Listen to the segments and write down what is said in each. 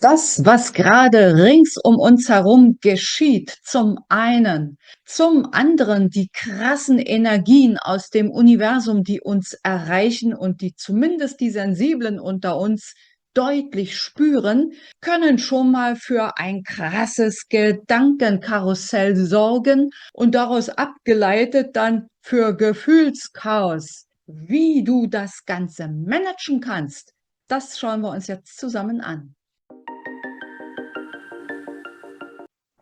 Das, was gerade rings um uns herum geschieht, zum einen, zum anderen die krassen Energien aus dem Universum, die uns erreichen und die zumindest die Sensiblen unter uns deutlich spüren, können schon mal für ein krasses Gedankenkarussell sorgen und daraus abgeleitet dann für Gefühlschaos. Wie du das Ganze managen kannst, das schauen wir uns jetzt zusammen an.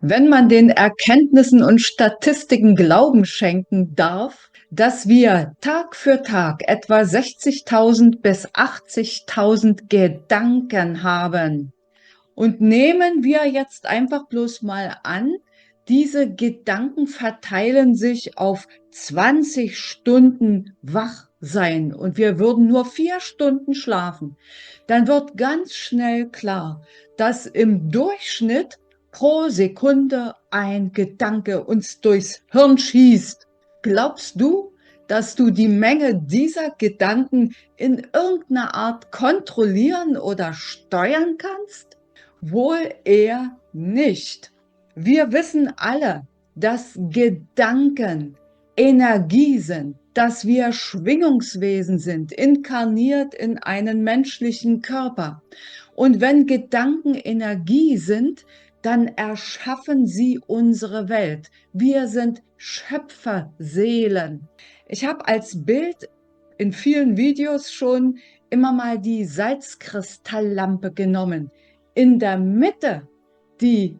Wenn man den Erkenntnissen und Statistiken Glauben schenken darf, dass wir Tag für Tag etwa 60.000 bis 80.000 Gedanken haben. Und nehmen wir jetzt einfach bloß mal an, diese Gedanken verteilen sich auf 20 Stunden Wachsein und wir würden nur 4 Stunden schlafen, dann wird ganz schnell klar, dass im Durchschnitt pro Sekunde ein Gedanke uns durchs Hirn schießt. Glaubst du, dass du die Menge dieser Gedanken in irgendeiner Art kontrollieren oder steuern kannst? Wohl eher nicht. Wir wissen alle, dass Gedanken Energie sind, dass wir Schwingungswesen sind, inkarniert in einen menschlichen Körper. Und wenn Gedanken Energie sind, dann erschaffen sie unsere Welt. Wir sind Schöpferseelen. Ich habe als Bild in vielen Videos schon immer mal die Salzkristalllampe genommen. In der Mitte die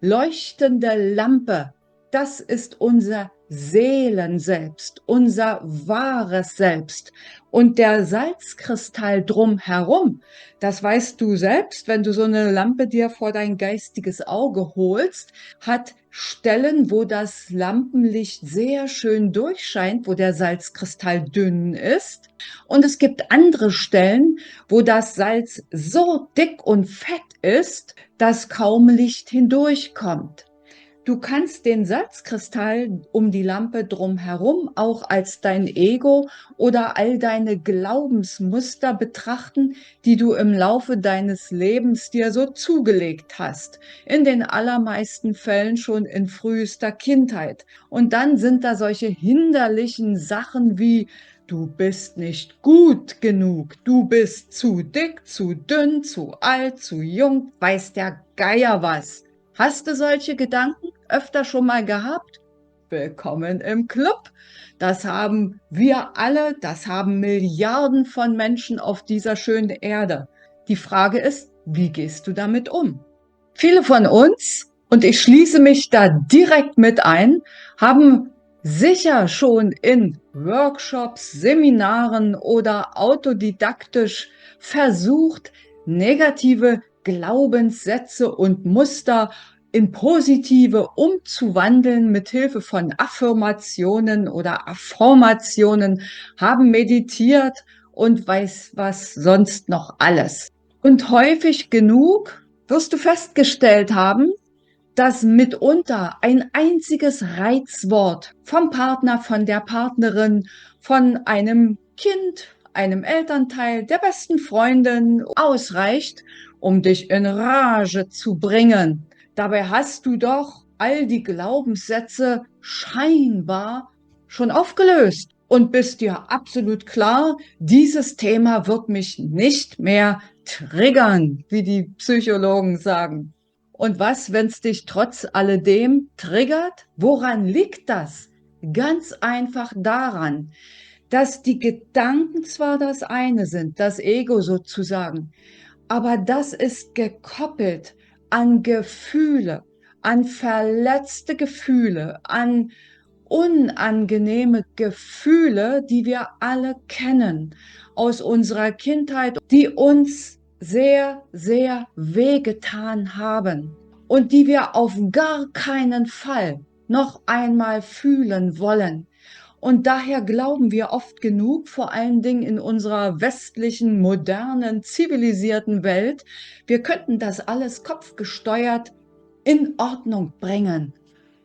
leuchtende Lampe, das ist unser Seelenselbst, unser wahres Selbst. Und der Salzkristall drumherum, das weißt du selbst, wenn du so eine Lampe dir vor dein geistiges Auge holst, hat Stellen, wo das Lampenlicht sehr schön durchscheint, wo der Salzkristall dünn ist. Und es gibt andere Stellen, wo das Salz so dick und fett ist, dass kaum Licht hindurchkommt. Du kannst den Salzkristall um die Lampe drumherum auch als dein Ego oder all deine Glaubensmuster betrachten, die du im Laufe deines Lebens dir so zugelegt hast. In den allermeisten Fällen schon in frühester Kindheit. Und dann sind da solche hinderlichen Sachen wie: Du bist nicht gut genug, du bist zu dick, zu dünn, zu alt, zu jung, weiß der Geier was. Hast du solche Gedanken öfter schon mal gehabt? Willkommen im Club. Das haben wir alle, das haben Milliarden von Menschen auf dieser schönen Erde. Die Frage ist, wie gehst du damit um? Viele von uns, und ich schließe mich da direkt mit ein, haben sicher schon in Workshops, Seminaren oder autodidaktisch versucht, negative Glaubenssätze und Muster in positive umzuwandeln mit Hilfe von Affirmationen oder Affirmationen, haben meditiert und weiß was sonst noch alles. Und häufig genug wirst du festgestellt haben, dass mitunter ein einziges Reizwort vom Partner, von der Partnerin, von einem Kind, einem Elternteil, der besten Freundin ausreicht, um dich in Rage zu bringen. Dabei hast du doch all die Glaubenssätze scheinbar schon aufgelöst und bist dir absolut klar, dieses Thema wird mich nicht mehr triggern, wie die Psychologen sagen. Und was, wenn es dich trotz alledem triggert? Woran liegt das? Ganz einfach daran, dass die Gedanken zwar das eine sind, das Ego sozusagen, aber das ist gekoppelt an Gefühle, an verletzte Gefühle, an unangenehme Gefühle, die wir alle kennen aus unserer Kindheit, die uns sehr, sehr wehgetan haben und die wir auf gar keinen Fall noch einmal fühlen wollen. Und daher glauben wir oft genug, vor allen Dingen in unserer westlichen, modernen, zivilisierten Welt, wir könnten das alles kopfgesteuert in Ordnung bringen.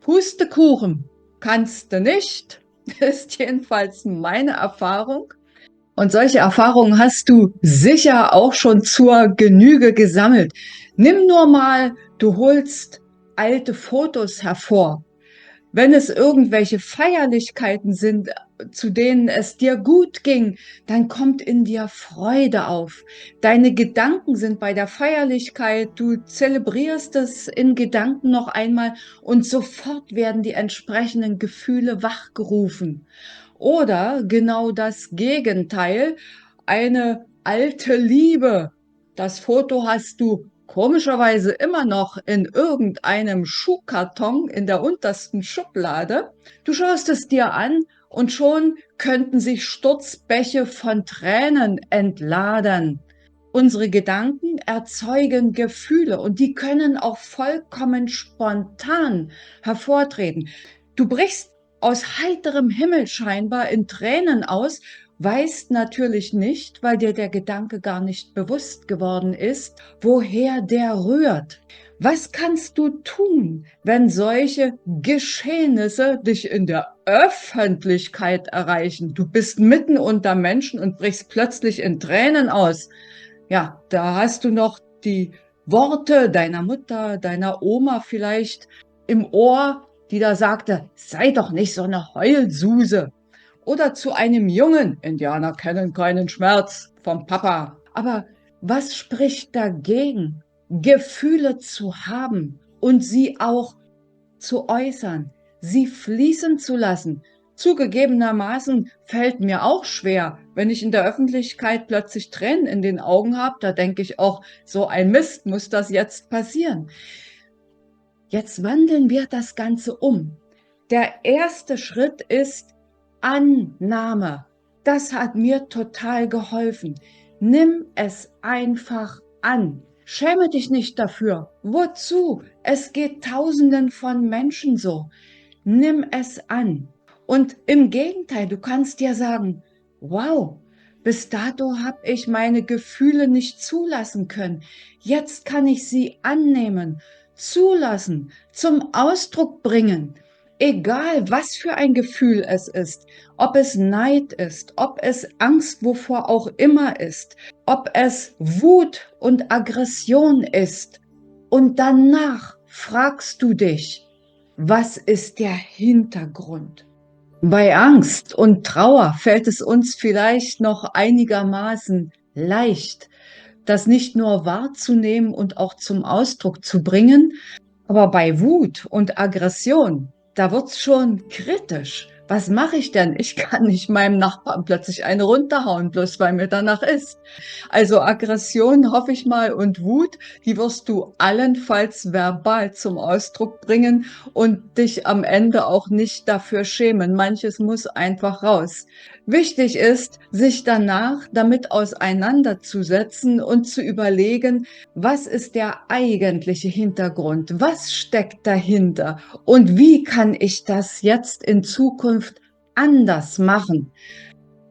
Pustekuchen kannst du nicht, ist jedenfalls meine Erfahrung. Und solche Erfahrungen hast du sicher auch schon zur Genüge gesammelt. Nimm nur mal, du holst alte Fotos hervor. Wenn es irgendwelche Feierlichkeiten sind, zu denen es dir gut ging, dann kommt in dir Freude auf. Deine Gedanken sind bei der Feierlichkeit, du zelebrierst es in Gedanken noch einmal und sofort werden die entsprechenden Gefühle wachgerufen. Oder genau das Gegenteil, eine alte Liebe. Das Foto hast du komischerweise immer noch in irgendeinem Schuhkarton in der untersten Schublade. Du schaust es dir an und schon könnten sich Sturzbäche von Tränen entladen. Unsere Gedanken erzeugen Gefühle und die können auch vollkommen spontan hervortreten. Du brichst aus heiterem Himmel scheinbar in Tränen aus, weißt natürlich nicht, weil dir der Gedanke gar nicht bewusst geworden ist, woher der rührt. Was kannst du tun, wenn solche Geschehnisse dich in der Öffentlichkeit erreichen? Du bist mitten unter Menschen und brichst plötzlich in Tränen aus. Ja, da hast du noch die Worte deiner Mutter, deiner Oma vielleicht im Ohr, die da sagte, sei doch nicht so eine Heulsuse. Oder zu einem Jungen, Indianer kennen keinen Schmerz vom Papa. Aber was spricht dagegen, Gefühle zu haben und sie auch zu äußern, sie fließen zu lassen? Zugegebenermaßen fällt mir auch schwer, wenn ich in der Öffentlichkeit plötzlich Tränen in den Augen habe, da denke ich auch, so ein Mist muss das jetzt passieren. Jetzt wandeln wir das Ganze um. Der erste Schritt ist Annahme. Das hat mir total geholfen. Nimm es einfach an. Schäme dich nicht dafür. Wozu? Es geht Tausenden von Menschen so. Nimm es an. Und im Gegenteil, du kannst dir sagen, wow, bis dato habe ich meine Gefühle nicht zulassen können. Jetzt kann ich sie annehmen, zulassen, zum Ausdruck bringen. Egal, was für ein Gefühl es ist, ob es Neid ist, ob es Angst, wovor auch immer ist, ob es Wut und Aggression ist. Und danach fragst du dich, was ist der Hintergrund? Bei Angst und Trauer fällt es uns vielleicht noch einigermaßen leicht, das nicht nur wahrzunehmen und auch zum Ausdruck zu bringen, aber bei Wut und Aggression, da wird's schon kritisch. Was mache ich denn? Ich kann nicht meinem Nachbarn plötzlich eine runterhauen, bloß weil mir danach ist. Also Aggression, hoffe ich mal, und Wut, die wirst du allenfalls verbal zum Ausdruck bringen und dich am Ende auch nicht dafür schämen. Manches muss einfach raus. Wichtig ist, sich danach damit auseinanderzusetzen und zu überlegen, was ist der eigentliche Hintergrund? Was steckt dahinter? Und wie kann ich das jetzt in Zukunft anders machen?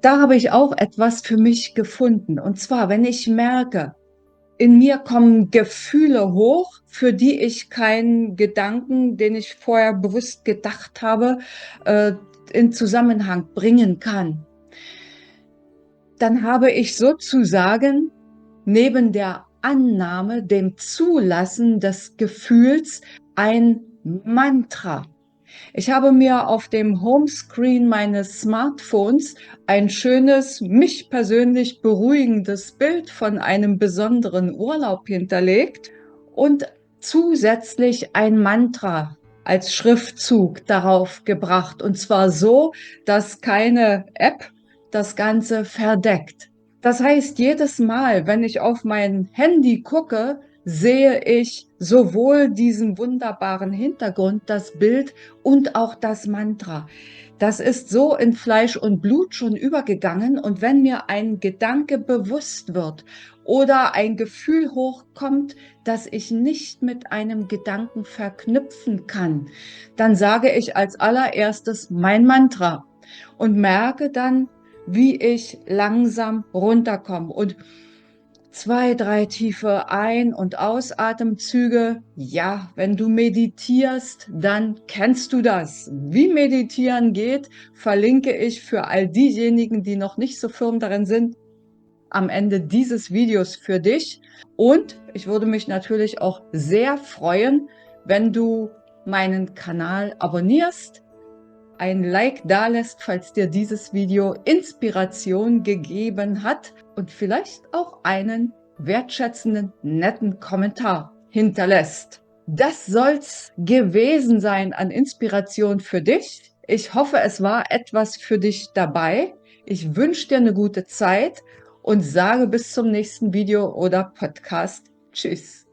Da habe ich auch etwas für mich gefunden. Und zwar, wenn ich merke, in mir kommen Gefühle hoch, für die ich keinen Gedanken, den ich vorher bewusst gedacht habe, äh, in Zusammenhang bringen kann, dann habe ich sozusagen neben der Annahme, dem Zulassen des Gefühls ein Mantra. Ich habe mir auf dem Homescreen meines Smartphones ein schönes, mich persönlich beruhigendes Bild von einem besonderen Urlaub hinterlegt und zusätzlich ein Mantra als Schriftzug darauf gebracht. Und zwar so, dass keine App das Ganze verdeckt. Das heißt, jedes Mal, wenn ich auf mein Handy gucke, sehe ich sowohl diesen wunderbaren Hintergrund, das Bild und auch das Mantra. Das ist so in Fleisch und Blut schon übergegangen. Und wenn mir ein Gedanke bewusst wird oder ein Gefühl hochkommt, das ich nicht mit einem Gedanken verknüpfen kann, dann sage ich als allererstes mein Mantra und merke dann, wie ich langsam runterkomme. Und 2, 3 tiefe Ein- und Ausatemzüge. Ja, wenn du meditierst, dann kennst du das. Wie meditieren geht, verlinke ich für all diejenigen, die noch nicht so firm darin sind, am Ende dieses Videos für dich. Und ich würde mich natürlich auch sehr freuen, wenn du meinen Kanal abonnierst, ein Like dalässt, falls dir dieses Video Inspiration gegeben hat und vielleicht auch einen wertschätzenden, netten Kommentar hinterlässt. Das soll's gewesen sein an Inspiration für dich. Ich hoffe, es war etwas für dich dabei. Ich wünsche dir eine gute Zeit und sage bis zum nächsten Video oder Podcast. Tschüss.